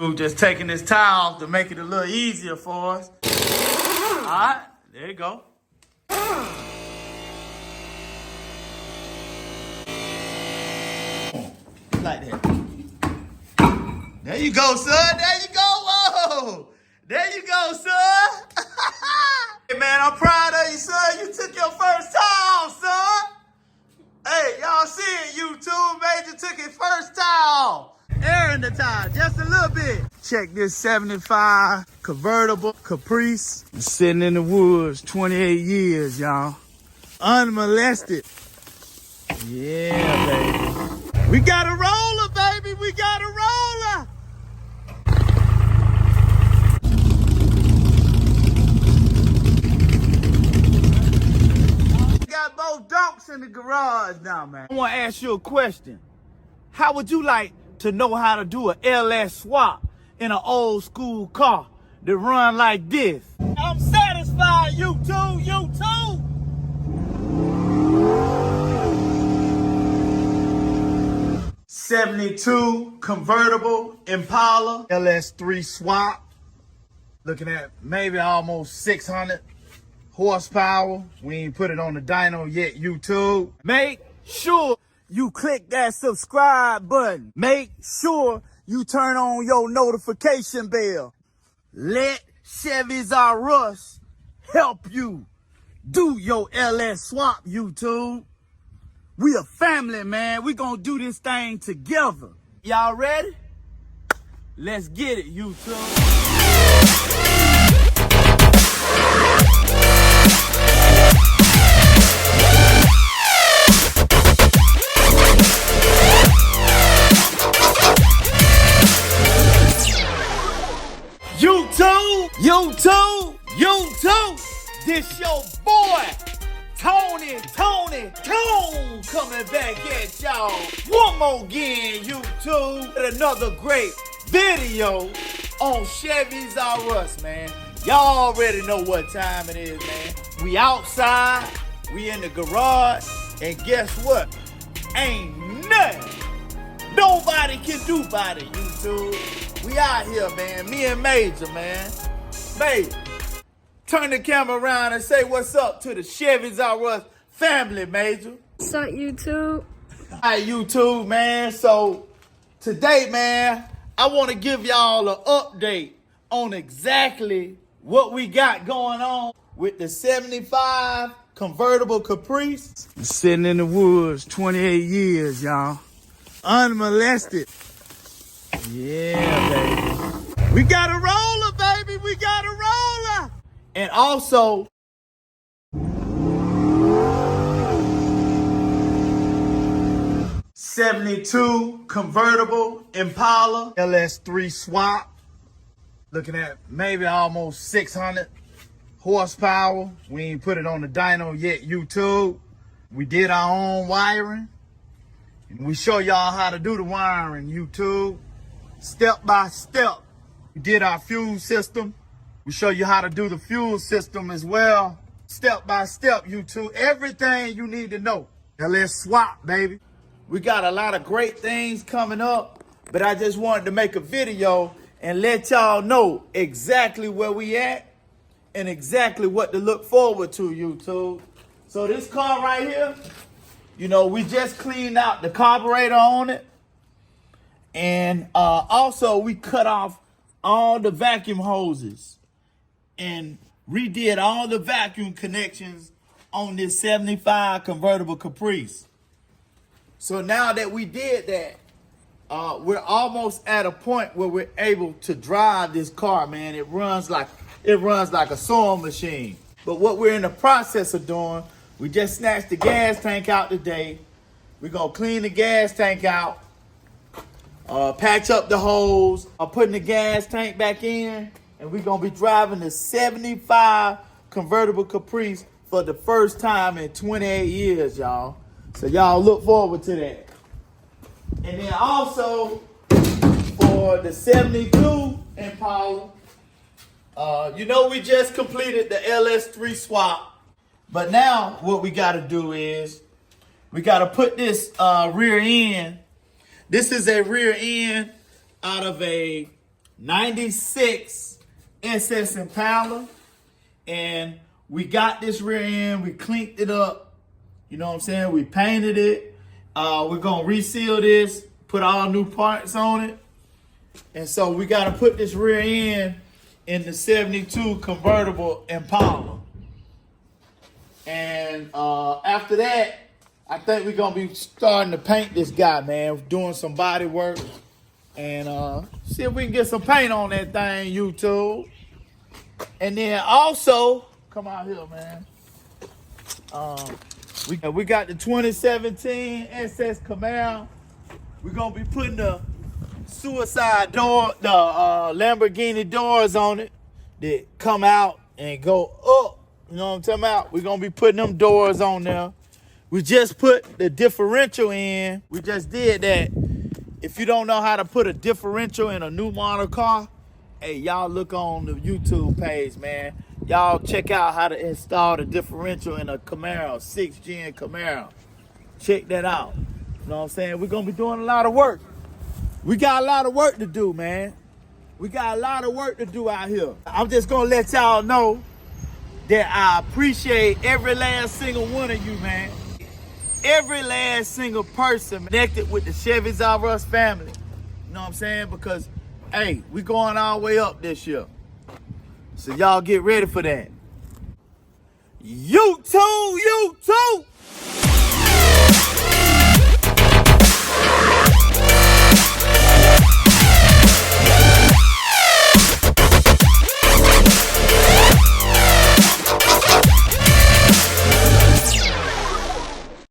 We're just taking this towel to make it a little easier for us. All right, there you go. Like that. There you go, son. There you go. Whoa. There you go, son. Hey, man, I'm proud of you, son. You took your first towel, son. Hey, y'all see it, YouTube. Major took his first towel. Air in the towel, just a little bit. Check this 75 convertible Caprice. Sitting in the woods, 28 years, y'all. Unmolested. Yeah, baby. We got a roller, baby. We got a roller. Got both donks in the garage now, man. I want to ask you a question. How would you like to know how to do an LS swap in an old school car that run like this? I'm satisfied, you too, you too. '72 convertible Impala LS3 Swap. Looking at maybe almost 600 horsepower. We ain't put it on the dyno yet, YouTube. Make sure you click that subscribe button. Make sure you turn on your notification bell. Let Chevys R Us help you do your LS swap, YouTube. We a family, man. We gonna do this thing together. Y'all ready? Let's get it, YouTube. YouTube, this your boy, Tone coming back at y'all one more again, YouTube, with another great video on Chevy's R Us, man. Y'all already know what time it is, man. We outside, we in the garage, and guess what? Ain't nothing nobody can do about it, YouTube. We out here, man. Me and Major, man. Major, turn the camera around and say what's up to the Chevys R Us family, Major. What's up, YouTube? Hi, YouTube, man. So today, man, I want to give y'all an update on exactly what we got going on with the 75 convertible Caprice. Sitting in the woods, 28 years, y'all. Unmolested. Yeah, baby. We got a roller, baby. We got a roller. And also, '72 convertible Impala LS3 Swap. Looking at maybe almost 600 horsepower. We ain't put it on the dyno yet, YouTube. We did our own wiring. And we show y'all how to do the wiring, YouTube. Step by step. We did our fuel system. We show you how to do the fuel system as well. Step by step, YouTube. Everything you need to know. Now let's swap, baby. We got a lot of great things coming up, but I just wanted to make a video and let y'all know exactly where we at and exactly what to look forward to, YouTube. So this car right here, you know, we just cleaned out the carburetor on it. And also we cut off all the vacuum hoses and redid all the vacuum connections on this 75 convertible Caprice. So now that we did that, we're almost at a point where we're able to drive this car, man. It runs like a sewing machine. But what we're in the process of doing, we just snatched the gas tank out today. We're gonna clean the gas tank out, patch up the hose, putting the gas tank back in, and we're gonna be driving the 75 convertible Caprice for the first time in 28 years, y'all. So y'all look forward to that. And then also for the 72 Impala, you know, we just completed the LS3 swap, but now what we got to do is we got to put this rear end. This is a rear end out of a 96 SS Impala. And we got this rear end, we cleaned it up. You know what I'm saying? We painted it. We're gonna reseal this, put all new parts on it. And so we gotta put this rear end in the 72 convertible Impala. And after that, I think we're gonna be starting to paint this guy, man. Doing some body work and see if we can get some paint on that thing, YouTube. And then also, come out here, man. We got the 2017 SS Camaro. We're gonna be putting the suicide door, the Lamborghini doors on it that come out and go up. You know what I'm talking about? We're gonna be putting them doors on there. We just put the differential in. We just did that. If you don't know how to put a differential in a new model car, hey, y'all look on the YouTube page, man. Y'all check out how to install the differential in a Camaro, 6th gen Camaro. Check that out. You know what I'm saying? We're gonna be doing a lot of work. We got a lot of work to do, man. We got a lot of work to do out here. I'm just gonna let y'all know that I appreciate every last single one of you, man. Every last single person connected with the Chevys R Us Family. You know what I'm saying? Because, hey, we going all the way up this year. So y'all get ready for that. YouTube!